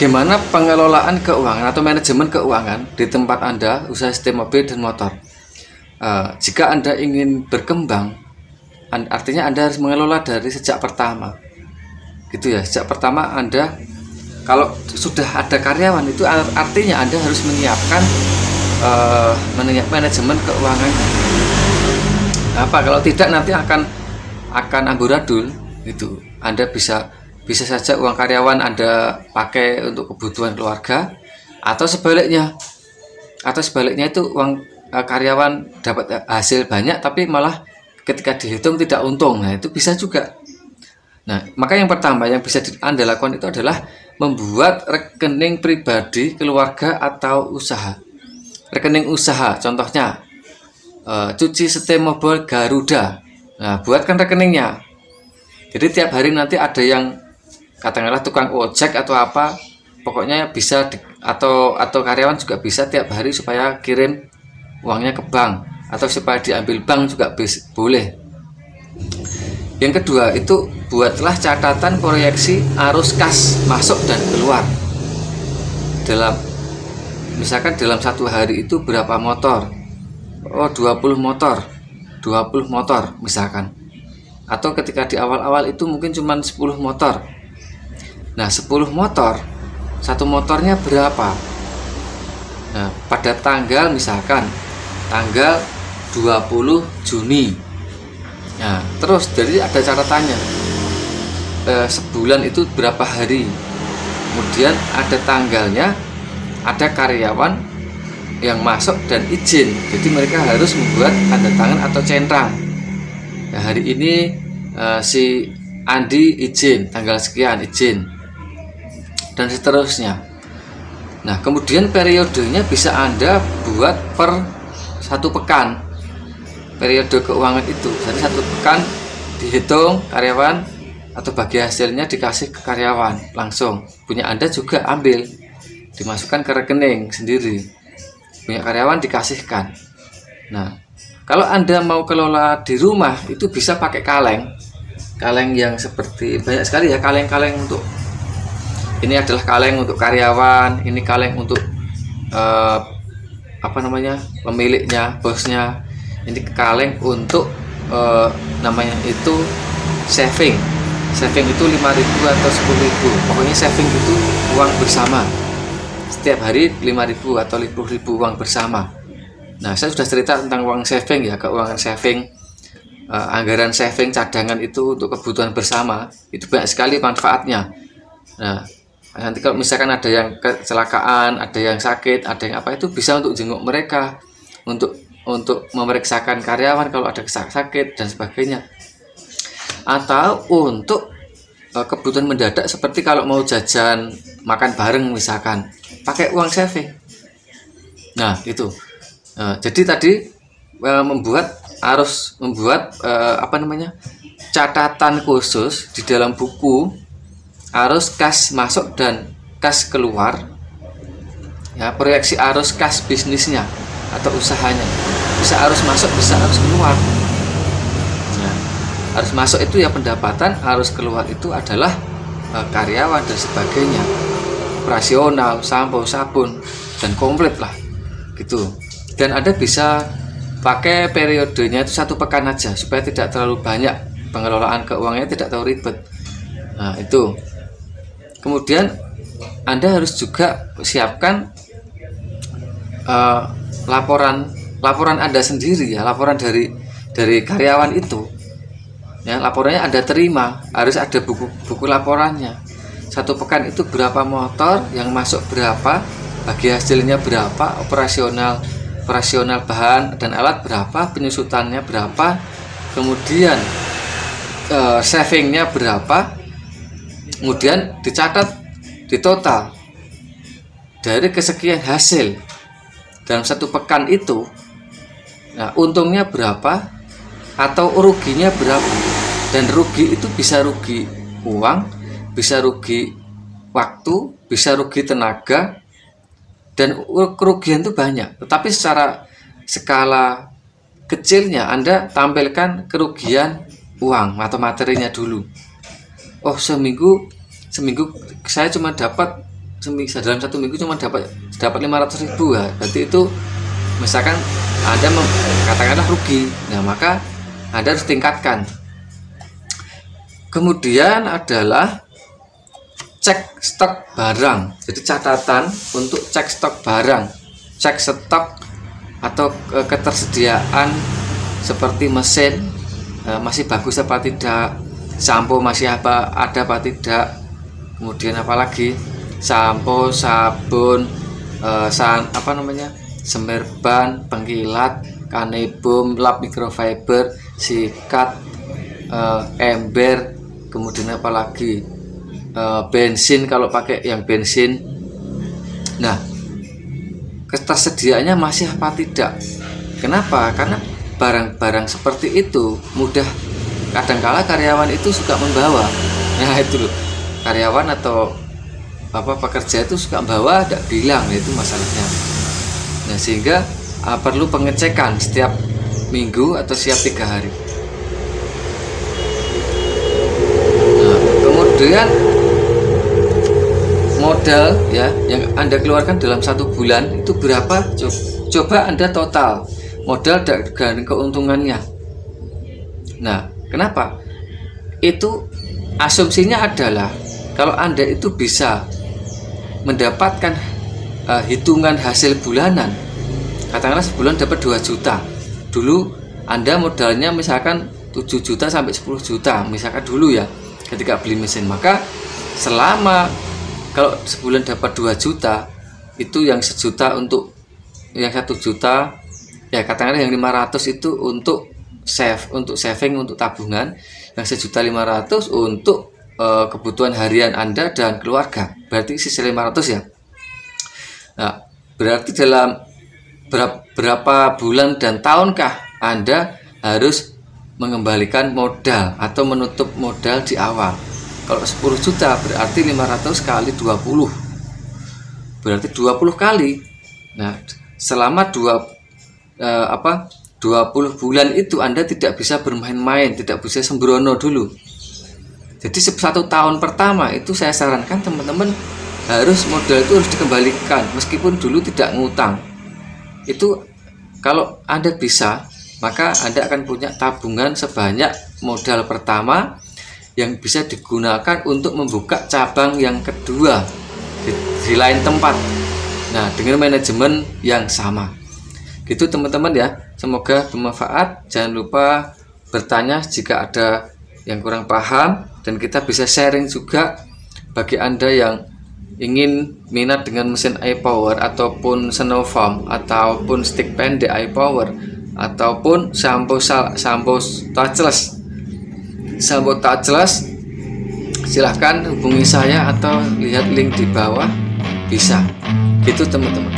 bagaimana pengelolaan keuangan atau manajemen keuangan di tempat Anda usaha setim mobil dan motor. Jika Anda ingin berkembang, artinya Anda harus mengelola dari sejak pertama, gitu ya. Sejak pertama Anda, kalau sudah ada karyawan, itu artinya Anda harus menyiapkan manajemen keuangannya. Apa kalau tidak nanti akan amburadul gitu. Anda bisa saja uang karyawan Anda pakai untuk kebutuhan keluarga, atau sebaliknya itu uang karyawan dapat hasil banyak tapi malah ketika dihitung tidak untung. Nah, itu bisa juga. Nah, maka yang pertama yang bisa Anda lakukan itu adalah membuat rekening pribadi, keluarga, atau usaha. Rekening usaha, contohnya Cuci Setim Mobil Garuda. Nah, buatkan rekeningnya. Jadi tiap hari nanti ada yang katakanlah tukang ojek atau apa, pokoknya bisa atau karyawan juga bisa tiap hari supaya kirim uangnya ke bank, atau supaya diambil bank juga boleh. Yang kedua itu buatlah catatan proyeksi arus kas masuk dan keluar. Misalkan dalam satu hari itu berapa motor? 20 motor misalkan. Atau ketika di awal-awal itu mungkin cuma 10 motor. Nah, 10 motor, satu motornya berapa? Nah, pada misalkan tanggal 20 Juni. Nah, terus jadi ada catatannya. Sebulan itu berapa hari? Kemudian ada tanggalnya, ada karyawan yang masuk dan izin. Jadi mereka harus membuat tanda tangan atau centang. Nah, hari ini si Andi izin, tanggal sekian izin, dan seterusnya. Nah, kemudian periodenya bisa Anda buat per satu pekan. Periode keuangan itu, jadi satu pekan dihitung karyawan atau bagi hasilnya dikasih ke karyawan langsung. Punya Anda juga ambil, dimasukkan ke rekening sendiri. Punya karyawan dikasihkan. Nah, kalau Anda mau kelola di rumah itu bisa pakai kaleng yang seperti banyak sekali ya, kaleng-kaleng untuk ini adalah kaleng untuk karyawan, ini kaleng untuk pemiliknya, bosnya. Ini kaleng untuk namanya itu saving itu 5.000 atau 10.000. Pokoknya saving itu uang bersama. Setiap hari 5.000 atau 50.000 uang bersama. Nah, saya sudah cerita tentang uang saving ya, keuangan saving, anggaran saving, cadangan itu untuk kebutuhan bersama. Itu banyak sekali manfaatnya. Nah, nanti kalau misalkan ada yang kecelakaan, ada yang sakit, ada yang apa, itu bisa untuk jenguk mereka, untuk memeriksakan karyawan kalau ada sakit dan sebagainya, atau untuk kebutuhan mendadak seperti kalau mau jajan makan bareng misalkan, pakai uang saving. Nah, itu. Jadi tadi harus membuat catatan khusus di dalam buku arus kas masuk dan kas keluar, ya, proyeksi arus kas bisnisnya atau usahanya, bisa arus masuk, bisa arus keluar. Nah, arus masuk itu ya pendapatan, arus keluar itu adalah karyawan dan sebagainya, operasional, sampo, sabun, dan komplit lah gitu. Dan Anda bisa pakai periodenya itu satu pekan aja supaya tidak terlalu banyak, pengelolaan keuangannya tidak terlalu ribet. Nah, itu. Kemudian Anda harus juga siapkan laporan Anda sendiri ya, laporan dari karyawan itu. Ya, laporannya Anda terima, harus ada buku laporannya. Satu pekan itu berapa motor yang masuk, berapa, bagi hasilnya berapa, operasional bahan dan alat berapa, penyusutannya berapa, kemudian savingnya berapa, kemudian dicatat di total dari kesekian hasil dalam satu pekan itu. Nah, untungnya berapa atau ruginya berapa. Dan rugi itu bisa rugi uang, bisa rugi waktu, bisa rugi tenaga, dan kerugian itu banyak. Tetapi secara skala kecilnya Anda tampilkan kerugian uang atau materinya dulu. Oh, seminggu saya cuma dapat dalam 1 minggu cuma dapat 500.000 ya, berarti itu misalkan Anda katakanlah rugi. Nah, maka Anda harus tingkatkan. Kemudian adalah cek stok barang. Jadi catatan untuk cek stok barang, cek stok atau ketersediaan seperti mesin masih bagus apa tidak, sampo masih ada apa tidak, kemudian apalagi sampo, sabun, semerban, pengkilat, kanebom, lap microfiber, sikat, ember, kemudian apalagi bensin kalau pakai yang bensin. Nah, ketersediaannya masih apa tidak. Kenapa? Karena barang-barang seperti itu mudah, kadangkala karyawan itu suka membawa. Nah, itu loh, karyawan atau pekerja itu suka membawa, tidak bilang, itu masalahnya. Nah, sehingga perlu pengecekan setiap minggu atau setiap 3 hari. Nah, kemudian modal ya yang Anda keluarkan dalam 1 bulan itu berapa? Coba Anda total modal dan keuntungannya. Nah, kenapa? Itu asumsinya adalah kalau Anda itu bisa mendapatkan hitungan hasil bulanan, katakanlah sebulan dapat 2 juta. Dulu Anda modalnya misalkan 7 juta sampai 10 juta misalkan dulu ya ketika beli mesin. Maka selama kalau sebulan dapat 2 juta, itu yang 1 juta untuk yang 1 juta ya, katakanlah yang 500 itu untuk saving, untuk tabungan, yang 1.500.000 untuk kebutuhan harian Anda dan keluarga, berarti sisa 500 ya. Nah, berarti dalam berapa bulan dan tahunkah Anda harus mengembalikan modal atau menutup modal di awal? Kalau 10 juta berarti 500 kali 20, berarti 20 kali. Nah, selama 20 bulan itu Anda tidak bisa bermain-main, tidak bisa sembrono dulu. Jadi 1 tahun pertama itu saya sarankan teman-teman harus modal itu harus dikembalikan meskipun dulu tidak ngutang. Itu kalau Anda bisa, maka Anda akan punya tabungan sebanyak modal pertama yang bisa digunakan untuk membuka cabang yang kedua di lain tempat. Nah, dengan manajemen yang sama. Gitu teman-teman ya. Semoga bermanfaat. Jangan lupa bertanya jika ada yang kurang paham, dan kita bisa sharing juga bagi Anda yang ingin minat dengan mesin iPower ataupun Snow-Foam ataupun stick pendek iPower ataupun sampo touchless, silahkan hubungi saya atau lihat link di bawah, bisa. Gitu teman-teman.